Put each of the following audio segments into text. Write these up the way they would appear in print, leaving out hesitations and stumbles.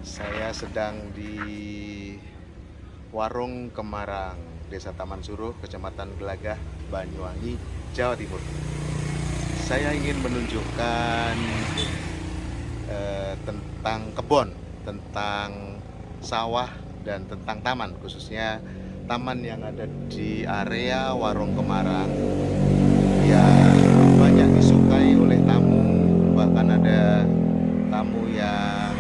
Saya sedang di Warung Kemarang, Desa Taman Suruh, Kecamatan Gelagah, Banyuwangi, Jawa Timur. Saya ingin menunjukkan tentang kebun, tentang sawah, dan tentang taman, khususnya taman yang ada di area Warung Kemarang yang banyak disukai oleh tamu. Bahkan ada tamu yang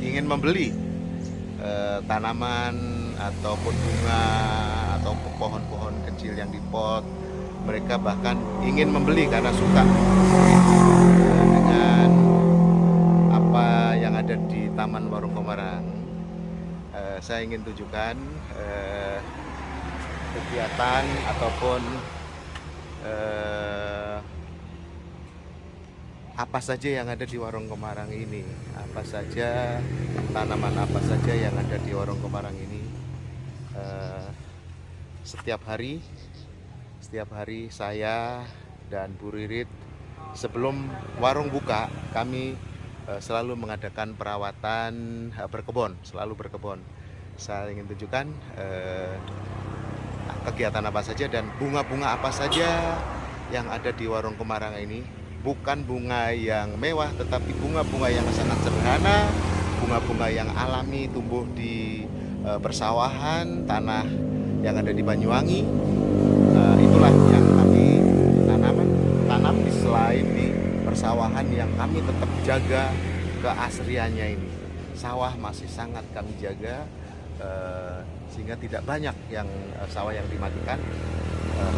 ingin membeli tanaman ataupun bunga ataupun pohon-pohon kecil yang dipot. Mereka bahkan ingin membeli karena suka dengan apa yang ada di Taman Warung Kemarang. Saya ingin tunjukkan kegiatan ataupun eh, apa saja yang ada di Warung Kemarang ini, apa saja tanaman apa saja yang ada di Warung Kemarang ini. Eh, setiap hari saya dan Bu Ririt sebelum warung buka, kami selalu mengadakan perawatan berkebun, selalu berkebun. Saya ingin tunjukkan kegiatan apa saja dan bunga-bunga apa saja yang ada di Warung Kemarang ini. Bukan bunga yang mewah, tetapi bunga-bunga yang sangat sederhana, bunga-bunga yang alami, tumbuh di persawahan, tanah yang ada di Banyuwangi. Itulah yang kami tanam di selain di persawahan yang kami tetap jaga keasriannya ini. Sawah masih sangat kami jaga, sehingga tidak banyak yang sawah yang dimatikan.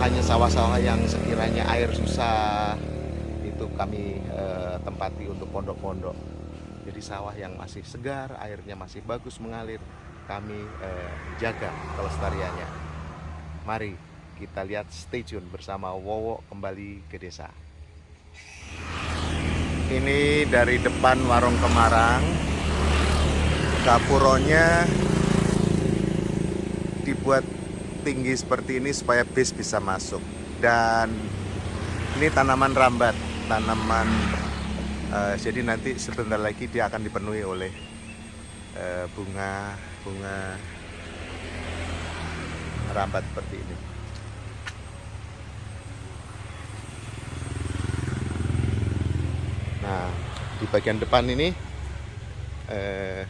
Hanya sawah-sawah yang sekiranya air susah itu kami tempati untuk pondok-pondok. Jadi sawah yang masih segar, airnya masih bagus mengalir, kami jaga kelestariannya. Mari kita lihat, stay tune bersama Wowo kembali ke desa. Ini dari depan Warung Kemarang. Gapuronya dibuat tinggi seperti ini supaya bis bisa masuk. Dan ini tanaman rambat, tanaman jadi nanti sebentar lagi dia akan dipenuhi oleh bunga rambat seperti ini. Nah, di bagian depan ini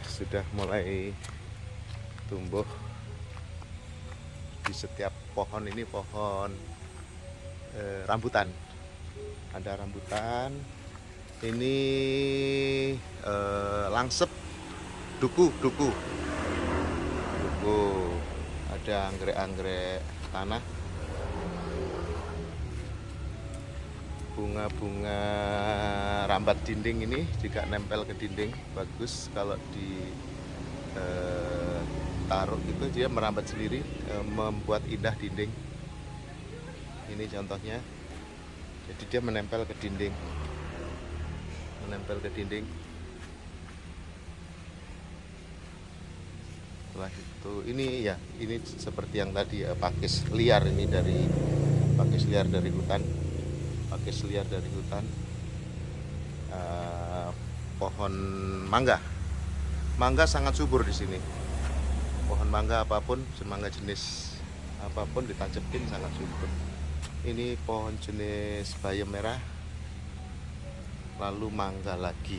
sudah mulai tumbuh. Di setiap pohon ini pohon rambutan. Ada rambutan. Ini langsep, duku. Ada anggrek-anggrek tanah. Bunga-bunga rambat dinding ini juga nempel ke dinding, bagus kalau ditaruh gitu, dia merambat sendiri, membuat indah dinding. Ini contohnya, jadi dia menempel ke dinding. Setelah itu ini seperti yang tadi, pakis liar ini dari hutan. Pohon mangga sangat subur di sini. Pohon mangga apapun, semangga jenis apapun ditancepin sangat subur. Ini pohon jenis bayam merah, lalu mangga lagi.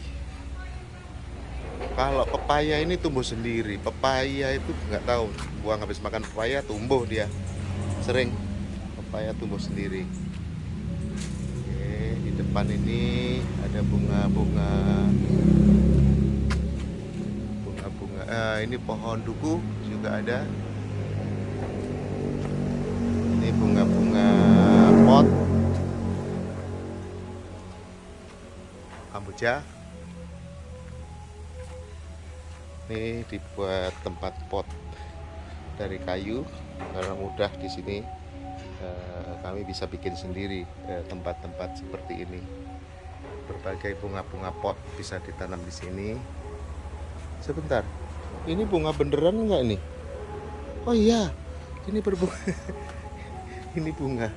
Kalau pepaya ini tumbuh sendiri. Pepaya itu nggak tahu, buang habis makan pepaya tumbuh dia. Sering pepaya tumbuh sendiri. Oke, di depan ini ada bunga-bunga. Ini pohon duku juga ada. Ini bunga-bunga pot kamboja. Ini dibuat tempat pot dari kayu karena mudah di sini. Kami bisa bikin sendiri tempat-tempat seperti ini. Berbagai bunga-bunga pot bisa ditanam di sini. Sebentar, ini bunga beneran nggak nih? Oh iya, ini berbunga. Ini bunga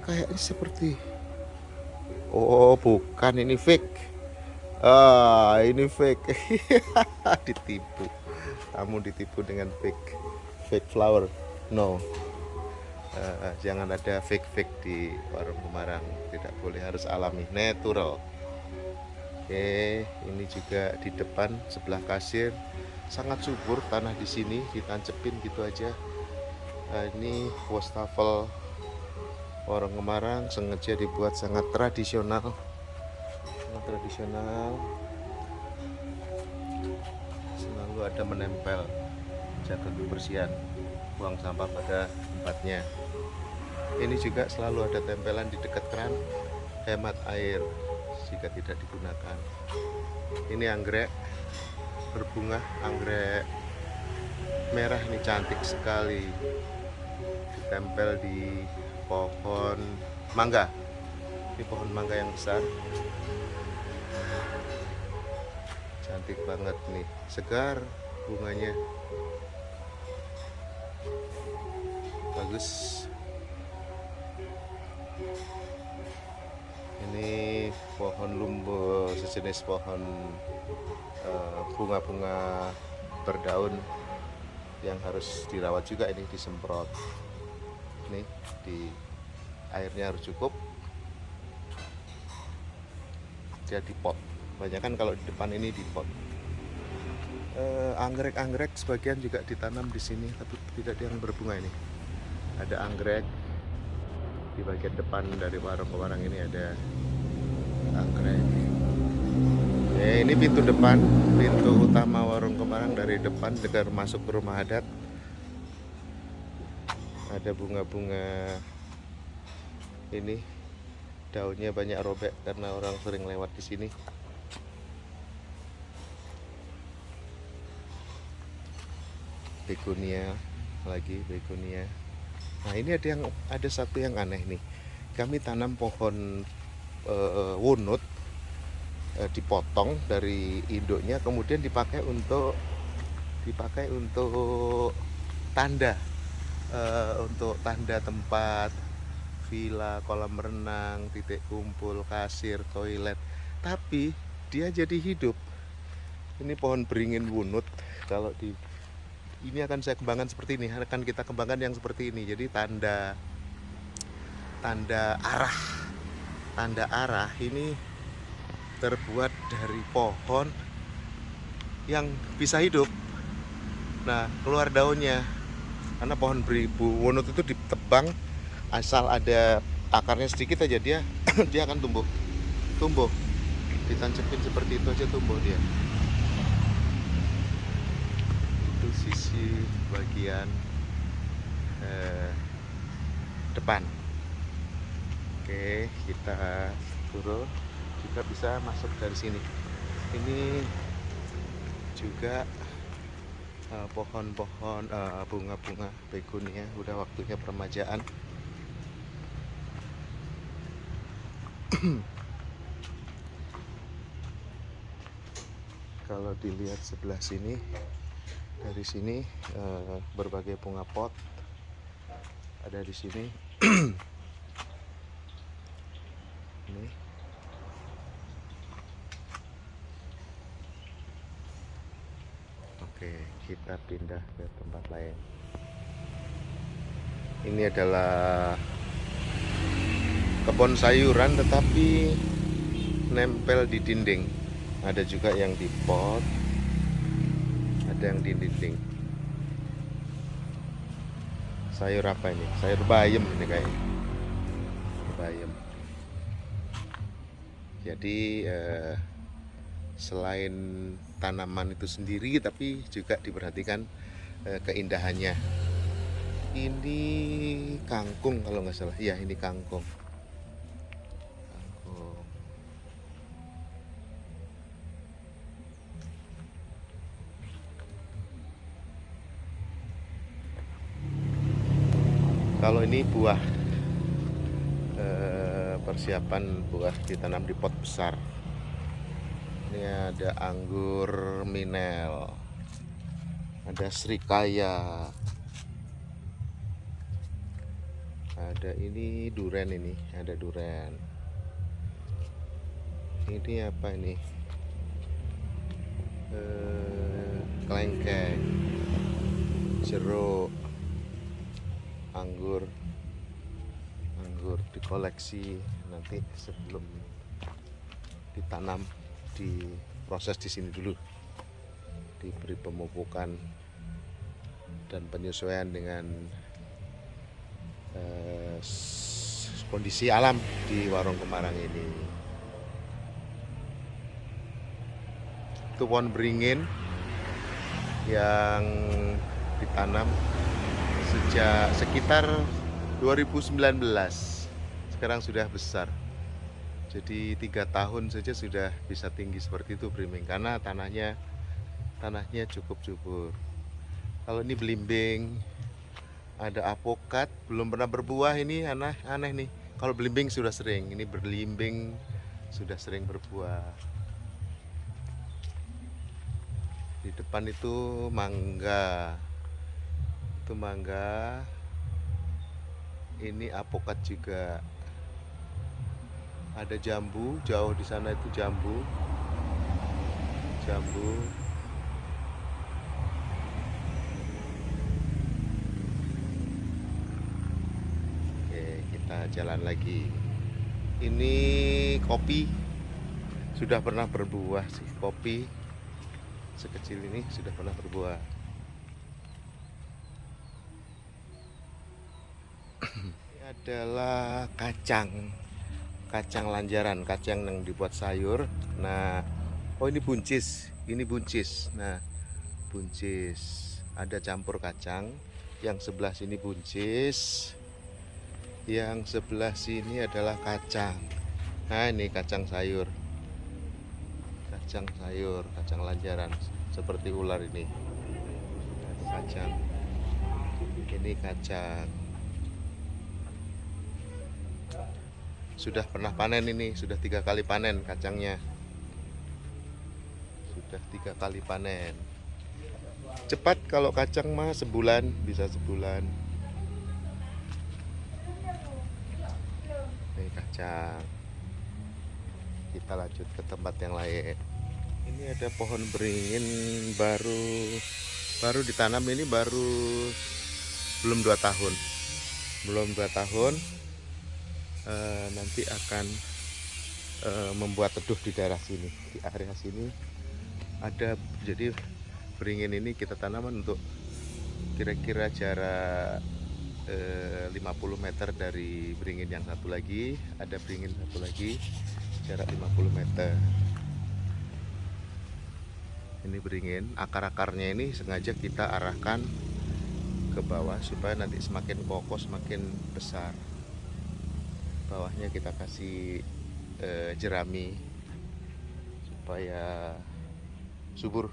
kayaknya seperti. Oh bukan, ini fake. Ini fake. Ditipu. Kamu ditipu dengan fake flower. No. Jangan ada fake di warung Kemarang. Tidak boleh, harus alami, natural. Oke, ini juga di depan sebelah kasir sangat subur tanah di sini, ditancepin gitu aja. Ini wastafel warung Kemarang sengaja dibuat sangat tradisional, selalu ada menempel, jaga kebersihan, buang sampah pada tempatnya. Ini juga selalu ada tempelan di dekat keran, hemat air jika tidak digunakan. Ini anggrek berbunga, anggrek merah, ini cantik sekali, ditempel di pohon mangga. Ini pohon mangga yang besar, cantik banget nih, segar bunganya, bagus. Ini pohon lumbo, sejenis pohon bunga-bunga berdaun yang harus dirawat juga. Ini disemprot, nih di airnya harus cukup. Dia di pot, banyak kan kalau di depan ini di pot. Anggrek sebagian juga ditanam di sini, tapi tidak yang berbunga. Ini ada anggrek di bagian depan dari warung Kemarang, ini ada anggrek. Ini pintu depan, pintu utama warung Kemarang. Dari depan dekat masuk ke rumah adat, ada bunga-bunga ini, daunnya banyak robek karena orang sering lewat di sini. Begonia lagi, begonia. Nah, ini ada satu yang aneh nih. Kami tanam pohon wunut, dipotong dari induknya, kemudian dipakai untuk tanda, untuk tanda tempat villa, kolam renang, titik kumpul, kasir, toilet. Tapi dia jadi hidup. Ini pohon beringin wunut. Kalau ini akan saya kembangkan seperti ini, akan kita kembangkan yang seperti ini. Jadi tanda arah ini terbuat dari pohon yang bisa hidup. Nah, keluar daunnya, karena pohon wunut itu ditebang, asal ada akarnya sedikit aja dia dia akan tumbuh, ditancepin seperti itu aja tumbuh dia. Itu sisi bagian depan. Oke, kita turun, juga bisa masuk dari sini. Ini juga pohon-pohon bunga-bunga begonia, udah waktunya peremajaan. Kalau dilihat sebelah sini, dari sini berbagai bunga pot ada di sini. Ini oke, kita pindah ke tempat lain. Ini adalah kebun sayuran tetapi nempel di dinding. Ada juga yang di pot, ada yang di dinding. Sayur apa ini? Sayur bayam ini kayaknya. Bayam. Jadi selain tanaman itu sendiri, tapi juga diperhatikan keindahannya. Ini kangkung kalau nggak salah. Iya, ini kangkung. Kalau ini buah, persiapan buah ditanam di pot besar. Ini ada anggur minel, ada srikaya, ada ini duren, ini ada duren. Ini apa ini? kelengkeng, jeruk, anggur dikoleksi nanti sebelum ditanam, diproses di sini dulu, diberi pemupukan dan penyesuaian dengan kondisi alam di Warung Kemarang ini. Itu pohon beringin yang ditanam sejak sekitar 2019. Sekarang sudah besar. Jadi 3 tahun saja sudah bisa tinggi seperti itu beringin, karena tanahnya cukup subur. Kalau ini belimbing, ada apokat, belum pernah berbuah. Ini aneh nih. Kalau belimbing sudah sering, ini berlimbing sudah sering berbuah. Di depan itu mangga. Itu mangga. Ini apokat juga. Ada jambu, jauh di sana itu jambu. Oke, kita jalan lagi. Ini kopi. Sudah pernah berbuah sih, kopi sekecil ini sudah pernah berbuah. Ini adalah kacang lanjaran, kacang yang dibuat sayur. Nah, oh ini buncis. Nah, buncis. Ada campur kacang. Yang sebelah sini buncis. Yang sebelah sini adalah kacang. Nah, ini kacang sayur. Kacang lanjaran seperti ular ini. Kacang. Ini kacang. Sudah pernah panen ini, sudah 3 kali panen kacangnya. Sudah 3 kali panen. Cepat kalau kacang mah sebulan, bisa sebulan. Ini kacang. Kita lanjut ke tempat yang lain. Ini ada pohon beringin baru ditanam, ini belum 2 tahun. Nanti akan membuat teduh di daerah sini, di area sini ada. Jadi beringin ini kita tanaman untuk kira-kira jarak 50 meter dari beringin yang satu lagi. Ada beringin satu lagi jarak 50 meter. Ini beringin, akar-akarnya ini sengaja kita arahkan ke bawah supaya nanti semakin kokoh, semakin besar. Bawahnya kita kasih jerami supaya subur.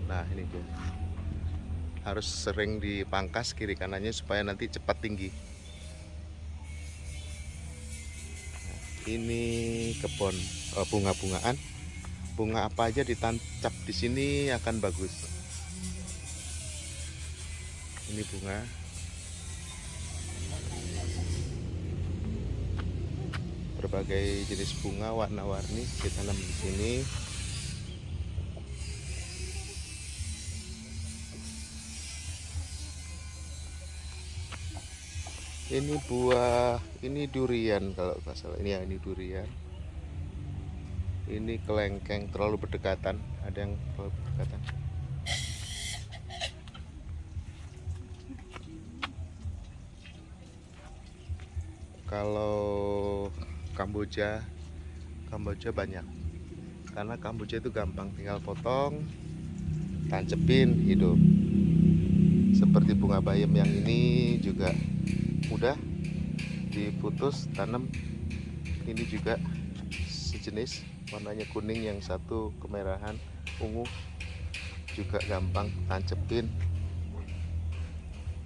Nah, ini dia. Harus sering dipangkas kiri kanannya supaya nanti cepat tinggi. Nah, ini kebun bunga-bungaan. Bunga apa aja ditancap di sini akan bagus. Ini bunga. Berbagai jenis bunga warna-warni ditanam di sini. Ini buah, ini durian kalau nggak salah. Ini durian. Ini kelengkeng, terlalu berdekatan. Ada yang terlalu berdekatan. Kalau Kamboja banyak, karena Kamboja itu gampang, tinggal potong, tancepin, hidup. Seperti bunga bayam yang ini juga mudah diputus, tanam. Ini juga sejenis, warnanya kuning, yang satu kemerahan, ungu, juga gampang, tancepin,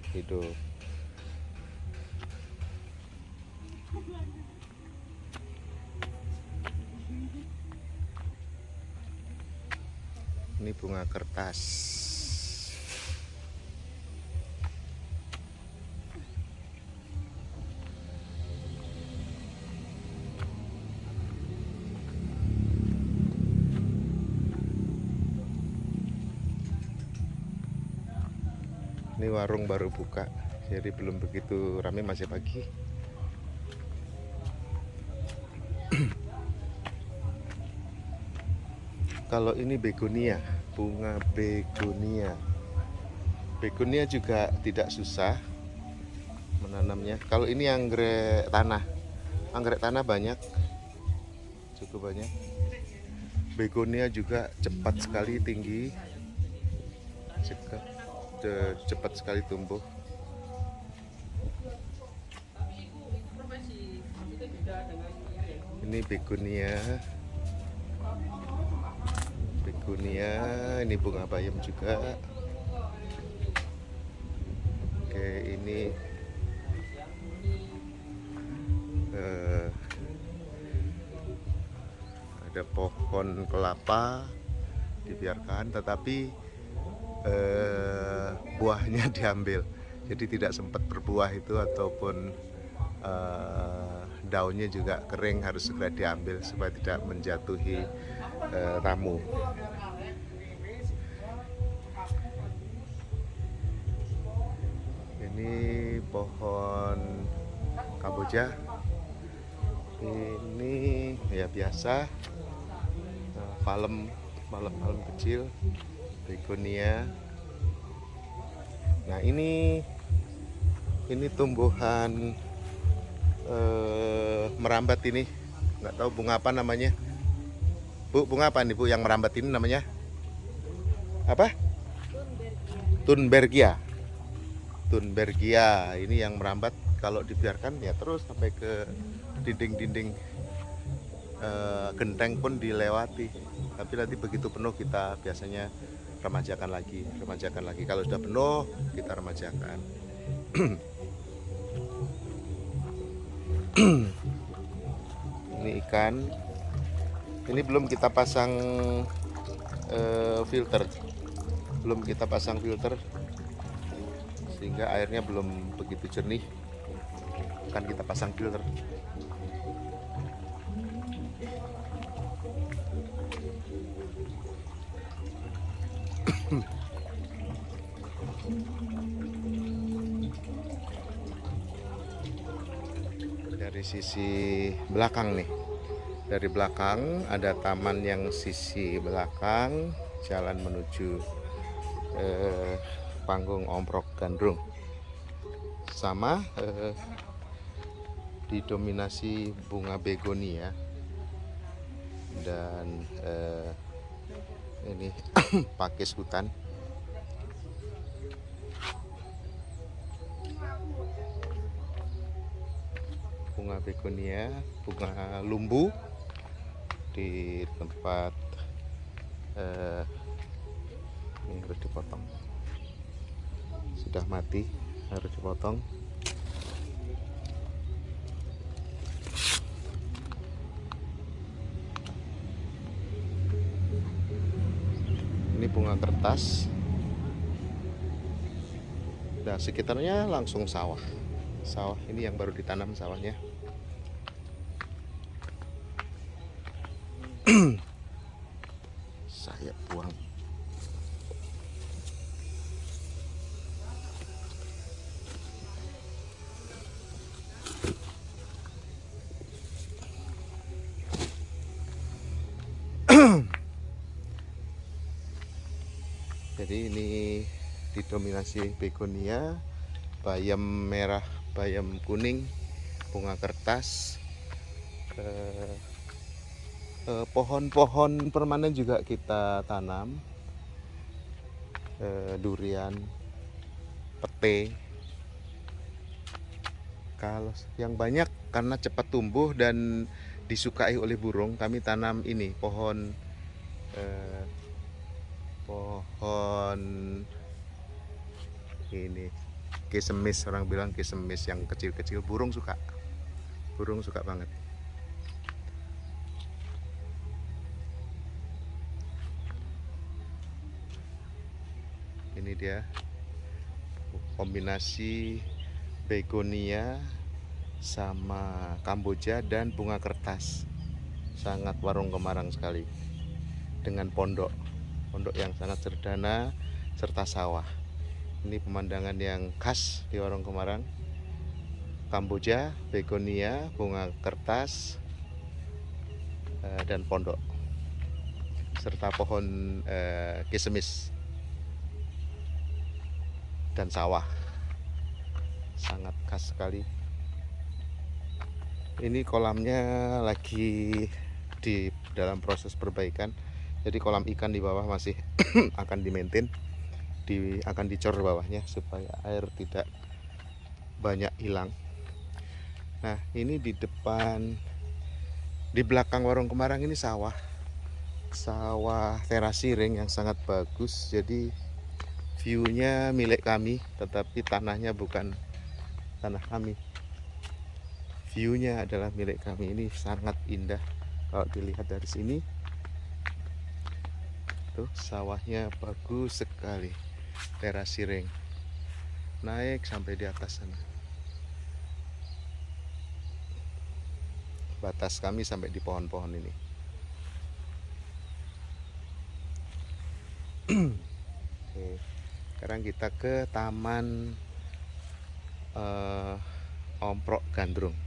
hidup. Ini bunga kertas. Ini warung baru buka, jadi belum begitu ramai, masih pagi. Kalau ini begonia, bunga begonia. Begonia juga tidak susah menanamnya. Kalau ini anggrek tanah banyak, cukup banyak. Begonia juga cepat sekali tinggi, cepat sekali tumbuh. Ini begonia, ini bunga bayam juga. Oke, ini ada pohon kelapa dibiarkan, tetapi buahnya diambil, jadi tidak sempat berbuah itu, ataupun daunnya juga kering, harus segera diambil supaya tidak menjatuhi tamu. Ini pohon kamboja, ini ya biasa, palem kecil, begonia. Nah ini tumbuhan merambat ini, nggak tahu bunga apa namanya, Bu. Bunga apa nih Bu yang merambat ini namanya? Apa? Thunbergia. Ini yang merambat, kalau dibiarkan ya terus sampai ke dinding-dinding genteng pun dilewati. Tapi nanti begitu penuh kita biasanya remajakan lagi. Kalau sudah penuh kita remajakan. Ini ikan. Ini belum kita pasang filter. Sehingga airnya belum begitu jernih. Akan kita pasang filter. Dari sisi belakang nih, dari belakang ada taman yang sisi belakang, jalan menuju panggung Omprok Gandrung, sama didominasi bunga begonia dan ini pakis hutan. Bunga begonia, bunga lumbu di tempat ini harus dipotong, sudah mati, harus dipotong. Ini bunga kertas. Nah, sekitarnya langsung sawah ini yang baru ditanam sawahnya. Saya buang. Jadi ini didominasi begonia, bayam merah, bayam kuning, bunga kertas, pohon-pohon permanen juga kita tanam, durian, pete. Kalau yang banyak karena cepat tumbuh dan disukai oleh burung, kami tanam ini pohon ini kesemis, orang bilang kesemis, yang kecil-kecil. Burung suka banget. Ini dia kombinasi begonia sama kamboja dan bunga kertas, sangat warung Kemarang sekali, dengan pondok yang sangat sederhana serta sawah. Ini pemandangan yang khas di Warung Kemarang. Kamboja, begonia, bunga kertas, dan pondok, serta pohon kesemis dan sawah. Sangat khas sekali. Ini kolamnya lagi di dalam proses perbaikan. Jadi kolam ikan di bawah masih akan di-maintain, akan dicor bawahnya supaya air tidak banyak hilang. Nah, ini di belakang Warung Kemarang ini sawah terasiring yang sangat bagus. Jadi view-nya milik kami, tetapi tanahnya bukan tanah kami. View-nya adalah milik kami. Ini sangat indah kalau dilihat dari sini. Tuh, sawahnya bagus sekali, terasiring, naik sampai di atas sana. Batas kami sampai di pohon-pohon ini. Oke, sekarang kita ke Taman Omprok Gandrung.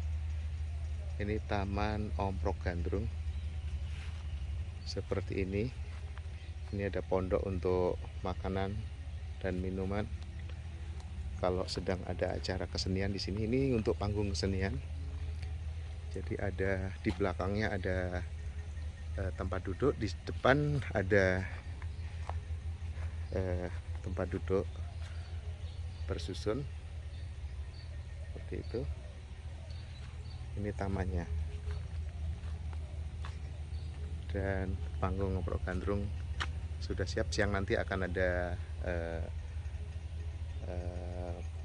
Ini Taman Omprok Gandrung seperti ini. Ini ada pondok untuk makanan dan minuman. Kalau sedang ada acara kesenian di sini, ini untuk panggung kesenian. Jadi ada di belakangnya ada tempat duduk, di depan ada tempat duduk bersusun seperti itu. Ini tamannya, dan panggung Omprok Gandrung sudah siap. Siang nanti akan ada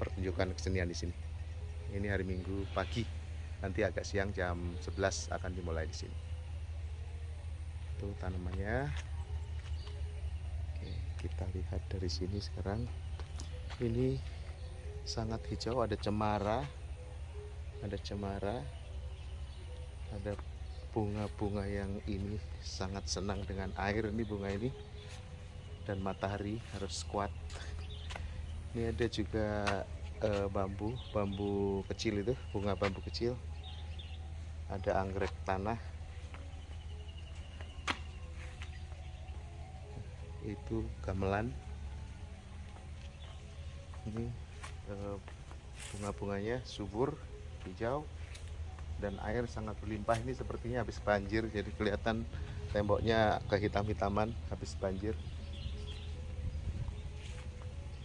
pertunjukan kesenian di sini. Ini hari Minggu pagi, nanti agak siang jam 11 akan dimulai di sini. Itu tanamannya. Oke, kita lihat dari sini sekarang. Ini sangat hijau, ada cemara, ada bunga-bunga yang ini sangat senang dengan air. Ini bunga ini dan matahari harus kuat. Ini ada juga bambu kecil, itu bunga bambu kecil. Ada anggrek tanah, itu gamelan. Ini bunga-bunganya subur, hijau, dan air sangat berlimpah. Ini sepertinya habis banjir, jadi kelihatan temboknya kehitam-hitaman habis banjir.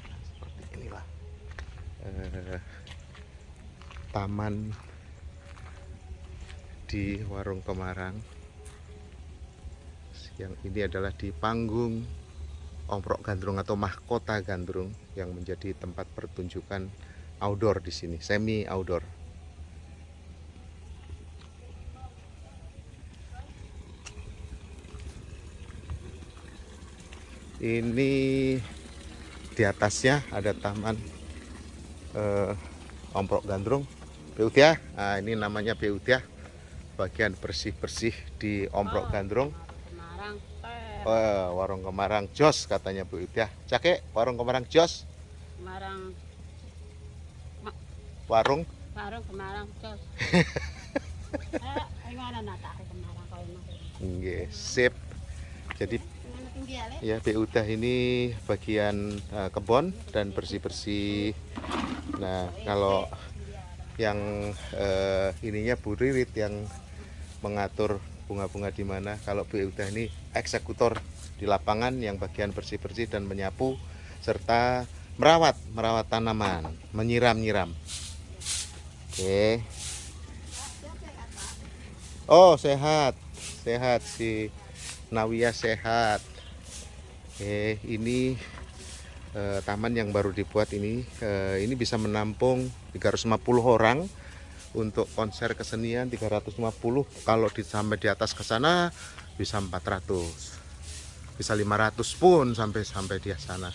Nah, seperti inilah taman di Warung Kemarang. Yang ini adalah di panggung Omprok Gandrung atau Mahkota Gandrung, yang menjadi tempat pertunjukan outdoor di sini, semi outdoor. Ini di atasnya ada taman Omprok Gandrung, Beutiah. Nah, ini namanya Beutiah, bagian bersih-bersih di Omprok Gandrung. Warung Kemarang jos katanya Bu Utiah. Cake, Warung Kemarang jos. Warung Kemarang jos. Nggih, sip. Jadi ya, Beutiah ini bagian kebun dan bersih-bersih. Nah, kalau yang ininya Bu Ririt yang mengatur bunga-bunga di mana. Kalau Beutiah ini eksekutor di lapangan yang bagian bersih-bersih dan menyapu serta merawat tanaman, menyiram-nyiram. Oke. Oh, sehat si Nawiyah, sehat. Oke, ini taman yang baru dibuat ini. Ini bisa menampung 350 orang. Untuk konser kesenian 350, kalau sampai di atas ke sana bisa 400, bisa 500 pun sampai di sana.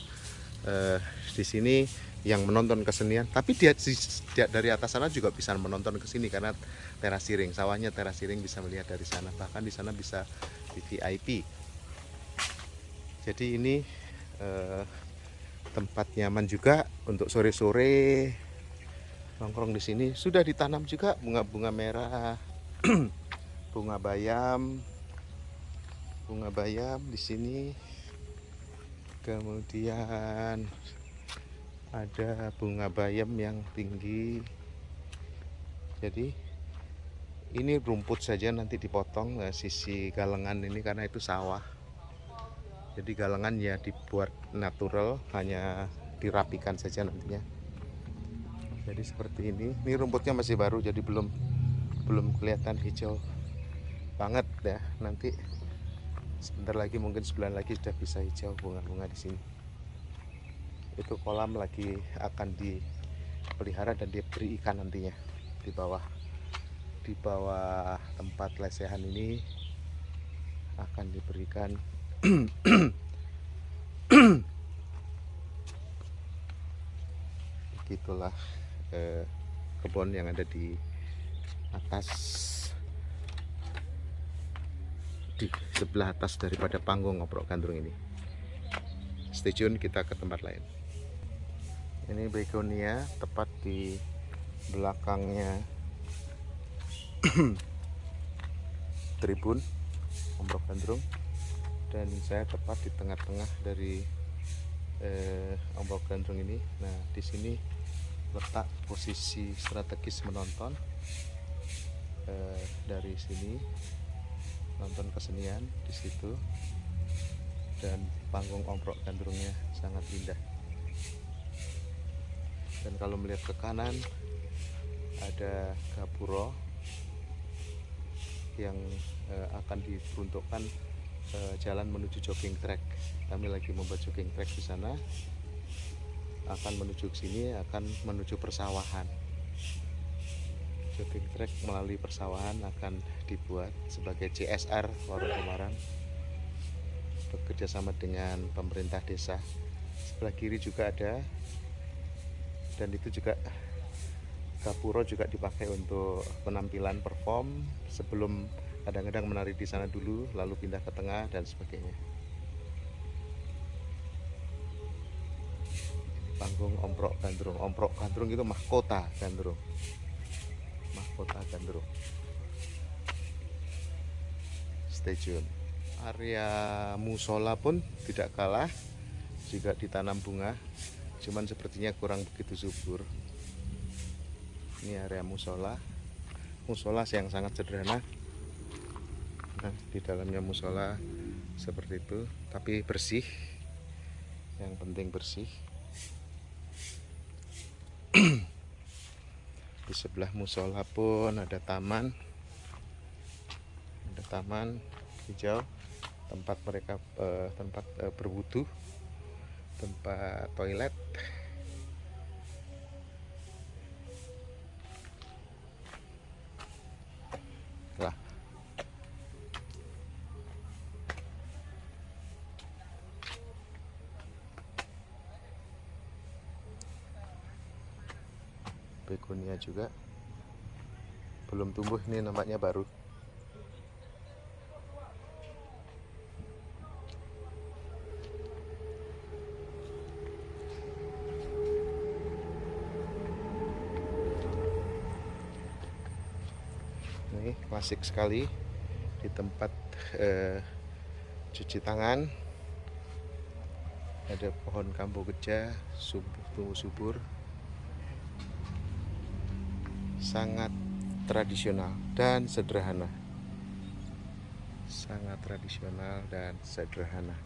Di sini yang menonton kesenian, tapi dari atas sana juga bisa menonton ke sini karena terasiring, sawahnya terasiring, bisa melihat dari sana. Bahkan di sana bisa di VIP. Jadi ini tempat nyaman juga untuk sore-sore nongkrong di sini. Sudah ditanam juga bunga-bunga merah, bunga bayam di sini. Kemudian ada bunga bayam yang tinggi. Jadi ini rumput saja nanti dipotong sisi galengan ini karena itu sawah. Jadi galengan ya dibuat natural, hanya dirapikan saja nantinya. Jadi seperti ini. Ini rumputnya masih baru, jadi belum kelihatan hijau banget ya. Nanti sebentar lagi, mungkin sebulan lagi sudah bisa hijau bunga-bunga di sini. Itu kolam lagi akan dipelihara dan diberi ikan nantinya di bawah tempat lesehan ini akan diberikan. Begitulah kebun yang ada di atas, di sebelah atas daripada panggung Omprok Gandrung ini. Stay tune, kita ke tempat lain. Ini begonia tepat di belakangnya tribun Omprok Gandrung, dan saya tepat di tengah-tengah dari Omprok Gandrung ini. Nah, di sini letak posisi strategis menonton. Dari sini nonton kesenian di situ, dan panggung Omprok Gandrungnya sangat indah. Dan kalau melihat ke kanan ada gapuro yang akan diperuntukkan jalan menuju jogging track. Kami lagi membuat jogging track di sana. Akan menuju ke sini, akan menuju persawahan. Jogging track melalui persawahan akan dibuat sebagai CSR Warung Kemarang, bekerja sama dengan pemerintah desa. Sebelah kiri juga ada, dan itu juga gapuro juga dipakai untuk penampilan perform sebelum kadang-kadang menari di sana dulu, lalu pindah ke tengah dan sebagainya. Panggung Omprok Gandrung. Omprok Gandrung itu mahkota Gandrung. Mahkota Gandrung. Stay tune. Area musola pun tidak kalah, juga ditanam bunga, cuman sepertinya kurang begitu subur. Ini area musola. Musola yang sangat sederhana. Nah, di dalamnya musola seperti itu, tapi bersih. Yang penting bersih. Di sebelah musola pun ada taman hijau, tempat mereka berwudu, tempat toilet. Lah, begonia juga belum tumbuh, ini nampaknya baru. Ini klasik sekali di tempat cuci tangan. Ada pohon kamboja tumbuh subur, sangat tradisional dan sederhana. Sangat tradisional dan sederhana.